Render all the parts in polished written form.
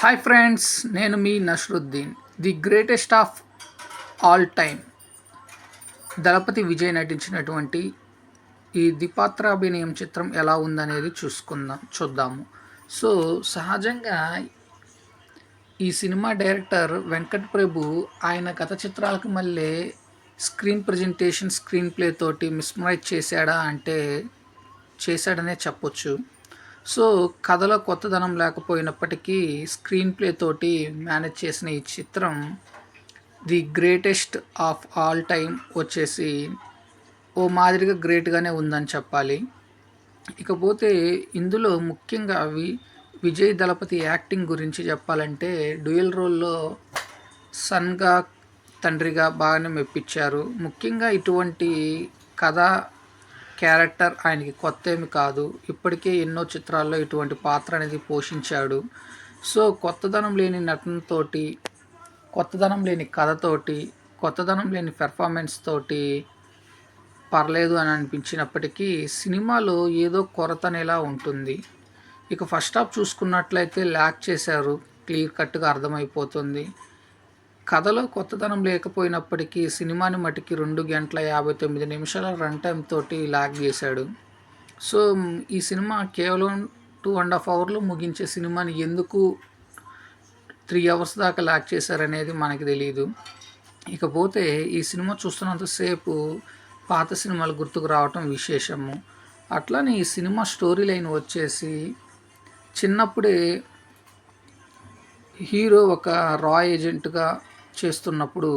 Hi friends, నేను మీ Nasruddin. The greatest of all time Thalapathy Vijay నటించినటువంటి ఈ ద్విపాత్రాభినయం చిత్రం ఎలా ఉందనేది చూద్దాము. సో సహజంగా ఈ సినిమా డైరెక్టర్ వెంకట్ ప్రభు ఆయన గత చిత్రాలకు మళ్ళీ స్క్రీన్ ప్రజెంటేషన్, స్క్రీన్ ప్లే తోటి మిస్మరైజ్ చేశాడా అంటే చేశాడనే చెప్పొచ్చు. సో కథలో కొత్తదనం లేకపోయినప్పటికీ స్క్రీన్ ప్లే తోటి మేనేజ్ చేసిన ఈ చిత్రం the greatest of all time వచ్చేసి ఓ మాదిరిగా గ్రేట్గానే ఉందని చెప్పాలి. ఇకపోతే ఇందులో ముఖ్యంగా విజయ్ దళపతి యాక్టింగ్ గురించి చెప్పాలంటే డ్యూయల్ రోల్లో సన్గా, తండ్రిగా బాగానే మెప్పించారు. ముఖ్యంగా ఇటువంటి కథ క్యారెక్టర్ ఆయనకి కొత్త ఏమి కాదు. ఇప్పటికే ఎన్నో చిత్రాల్లో ఇటువంటి పాత్ర అనేది పోషించాడు. సో కొత్తదనం లేని నటనతోటి, కొత్తదనం లేని కథతోటి, కొత్తదనం లేని పెర్ఫార్మెన్స్ తోటి పర్లేదు అని అనిపించినప్పటికీ సినిమాలో ఏదో కొరత అనేలా ఉంటుంది. ఇక ఫస్ట్ హాఫ్ చూసుకున్నట్లయితే ల్యాక్ చేశారు, క్లియర్ కట్గా అర్థమైపోతుంది. కథలో కొత్తదనం లేకపోయినప్పటికీ సినిమాని మటుకి 2 గంటల 59 నిమిషాల రన్ టైం తోటి లాగ్ చేశాడు. సో ఈ సినిమా కేవలం 2.5 అవర్లు ముగించే సినిమాని ఎందుకు 3 అవర్స్ దాకా లాగ్ చేశారనేది మనకి తెలియదు. ఇకపోతే ఈ సినిమా చూస్తున్నంతసేపు పాత సినిమాలు గుర్తుకు రావటం విశేషము. అట్లానే ఈ సినిమా స్టోరీ లైన్ వచ్చేసి చిన్నప్పుడే హీరో ఒక రా ఏజెంట్గా చేస్తున్నప్పుడు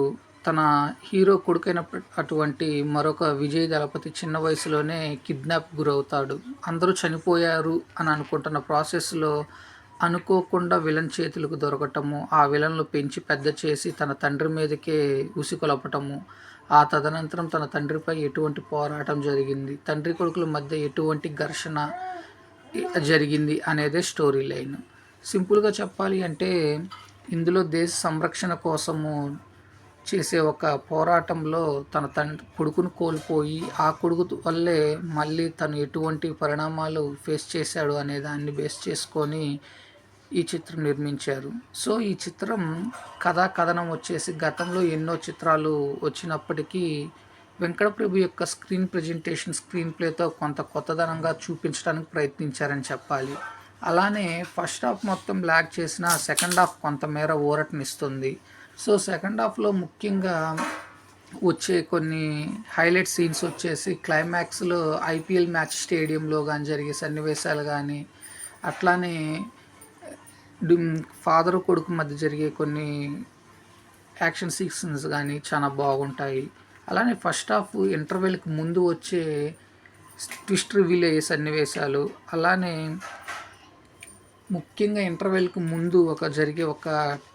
తన హీరో కొడుకైన అటువంటి మరొక విజయ్ దళపతి చిన్న వయసులోనే కిడ్నాప్ గురవుతాడు. అందరూ చనిపోయారు అని అనుకుంటున్న ప్రాసెస్లో అనుకోకుండా విలన్ చేతులకు దొరకటము, ఆ విలన్లు పెంచి పెద్ద చేసి తన తండ్రి మీదకే ఉసికొలపటము, ఆ తదనంతరం తన తండ్రిపై ఎటువంటి పోరాటం జరిగింది, తండ్రి కొడుకుల మధ్య ఎటువంటి ఘర్షణ జరిగింది అనేదే స్టోరీ లైన్. సింపుల్గా చెప్పాలి అంటే ఇందులో దేశ సంరక్షణ కోసము చేసే ఒక పోరాటంలో తన కొడుకును కోల్పోయి ఆ కొడుకు వల్లే మళ్ళీ తను ఎటువంటి పరిణామాలు ఫేస్ చేశాడు అనే దాన్ని బేస్ చేసుకొని ఈ చిత్రం నిర్మించారు. సో ఈ చిత్రం కథనం వచ్చేసి గతంలో ఎన్నో చిత్రాలు వచ్చినప్పటికీ వెంకటప్రభు యొక్క స్క్రీన్ ప్రజెంటేషన్, స్క్రీన్ ప్లేతో కొంత కొత్తదనంగా చూపించడానికి ప్రయత్నించారని చెప్పాలి. అలానే ఫస్ట్ హాఫ్ మొత్తం ల్యాగ్ చేసిన సెకండ్ హాఫ్ కొంతమేర ఊరటనిస్తుంది. సో సెకండ్ హాఫ్లో ముఖ్యంగా వచ్చే కొన్ని హైలైట్ సీన్స్ వచ్చేసి క్లైమాక్స్లో ఐపీఎల్ మ్యాచ్ స్టేడియంలో కానీ జరిగే సన్నివేశాలు కానీ, అట్లానే ఫాదర్ కొడుకు మధ్య జరిగే కొన్ని యాక్షన్ సీక్వెన్స్ కానీ చాలా బాగుంటాయి. అలానే ఫస్ట్ హాఫ్ ఇంటర్వెల్కి ముందు వచ్చే ట్విస్ట్ రివీల్ అయ్యే సన్నివేశాలు, అలానే ముఖ్యంగా ఇంటర్వెల్కి ముందు జరిగే ఒక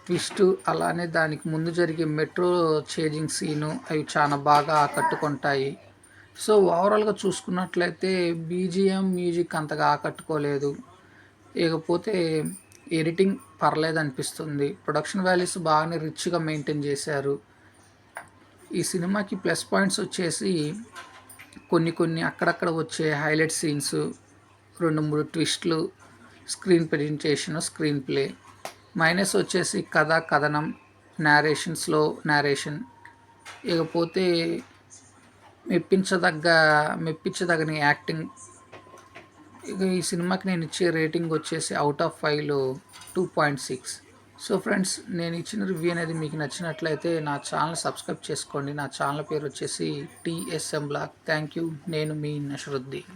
ట్విస్ట్, అలానే దానికి ముందు జరిగే మెట్రో చేజింగ్ సీను, అవి చాలా బాగా ఆకట్టుకుంటాయి. సో ఓవరాల్గా చూసుకున్నట్లయితే బీజిఎం, మ్యూజిక్ అంతగా ఆకట్టుకోలేదు. ఇకపోతే ఎడిటింగ్ పర్లేదు అనిపిస్తుంది. ప్రొడక్షన్ వాల్యూస్ బాగానే రిచ్గా మెయింటైన్ చేశారు. ఈ సినిమాకి ప్లస్ పాయింట్స్ వచ్చేసి కొన్ని అక్కడక్కడ వచ్చే హైలైట్ సీన్స్, 2-3 ట్విస్ట్లు, screen presentation, screen play. Minus వచ్చేసి కథనం, స్లో నేరేషన్. ఇకపోతే మెప్పించదగని యాక్టింగ్. ఇక ఈ సినిమాకి నేను ఇచ్చే రేటింగ్ వచ్చేసి అవుట్ ఆఫ్ 5లో 2.6. సో ఫ్రెండ్స్, నేను ఇచ్చిన రివ్యూ అనేది మీకు నచ్చినట్లయితే నా ఛానల్ సబ్స్క్రైబ్ చేసుకోండి. నా ఛానల్ పేరు వచ్చేసి TSM బ్లాగ్. Thank you. నేను మీ నస్రుద్దీన్.